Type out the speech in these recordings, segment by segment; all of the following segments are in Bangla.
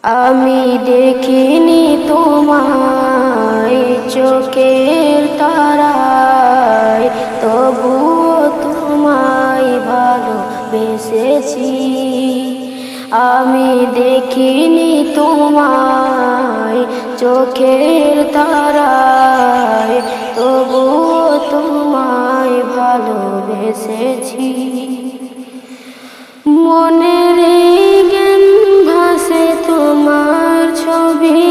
আমি দেখিনি তোমায় চোখের তারায়, তবুও তোমায় ভালোবেসেছি। আমি দেখিনি তোমায় চোখের তারায়, তবুও তোমায় ভালোবেসেছি। মনের জ্ঞান ভাসে তোমার ছবি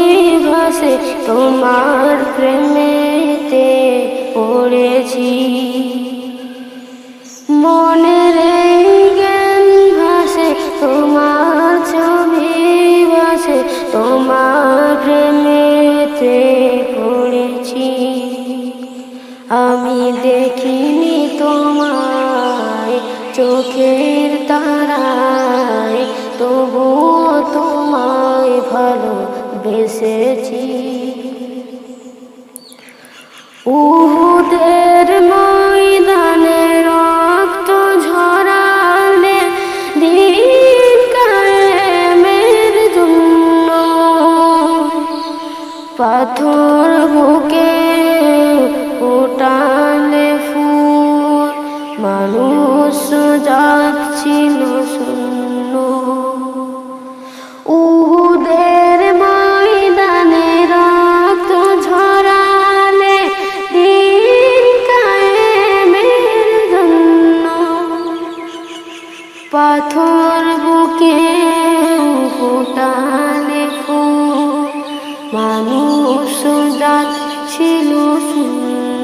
ভাসে, তোমার প্রেমেতে পড়েছি। মনের জ্ঞান ভাসে তোমার ছবি ভাসে, তোমার প্রেমেতে পড়েছি। আমি দেখিনি তোমায় চোখের তারায়, তবুও তোমায় ভালোবেসেছি। উহুদের ময়দানে রক্ত ঝরালে দিন কায়েমের জন্য, পাথর বুকে ফোটালে ফুল, মানুষ যাচ্ছিল শূন্য। উহুদের ময়দানে রক্ত ঝরালে দিন কায়েমের জন্য, পাথর বুকে ফোটালে ফুল, মানুষ যাচ্ছিল শূন্য।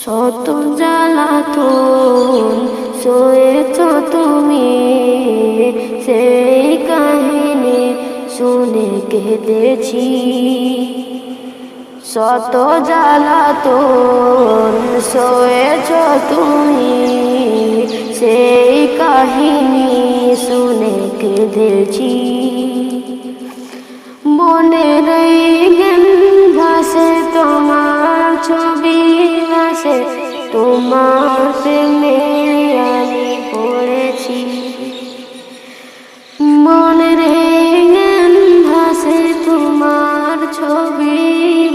শত জ্বালাতন সয়েছ তুমি, সেই কাহিনী শুনে কেঁদেছি। শত জ্বালাতন সয়েছ তুমি, সেই কাহিনী শুনে কেঁদেছি। মনের জ্ঞান ভাসে তোমার ছবি ভাসে, তোমার প্রেমে আমি পড়েছি। মনের জ্ঞান ভাসে তোমার ছবি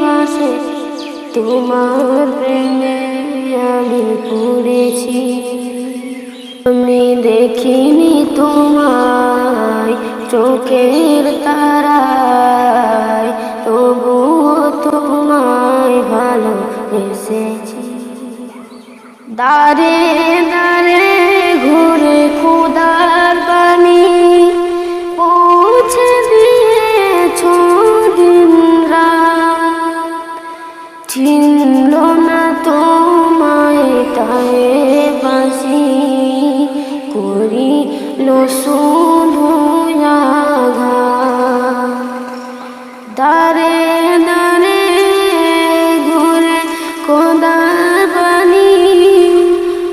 ভাসে, তোমার প্রেমে আমি পড়েছি। আমি দেখিনি তোমায় চোখের তারায়, তবুও তোমায় ভালোবেসেছি। দাঁড়ে দাঁড়ে ঘুরে খোদার বাণী পৌঁছে দিয়েছ দিন রাত, চিনল না তোমায় তায়ে বাঁশি, করিল শুধু আঘাত। দাঁড়ে দাঁড়ে ঘুরে খোদার বাণী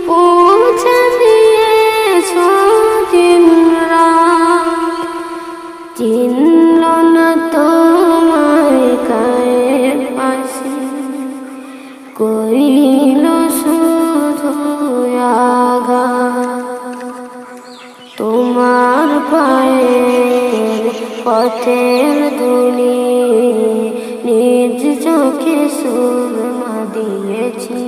পৌঁছে দিয়েছ দিন রাত, চিনল না তোমায় কায়ের পাশে, করিল শুধু আঘাত। তোমার পায়ের পথের ধুলি নিজ চোখে সুরমা দিয়েছি।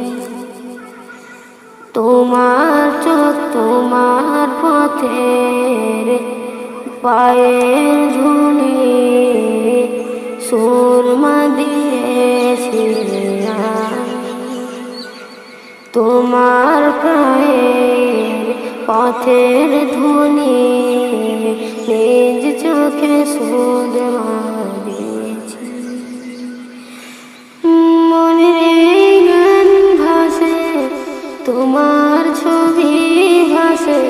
তোমার চোখ তোমার পথের পায়ের ধুলি সুরমা দিয়েছি। তোমার পায়ের পথের ধুলি নিজ চোখে সুরমা দিয়েছি। মনের গান ভাসে তোমার ছবি ভাসে,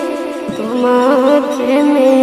তোমার প্রেমে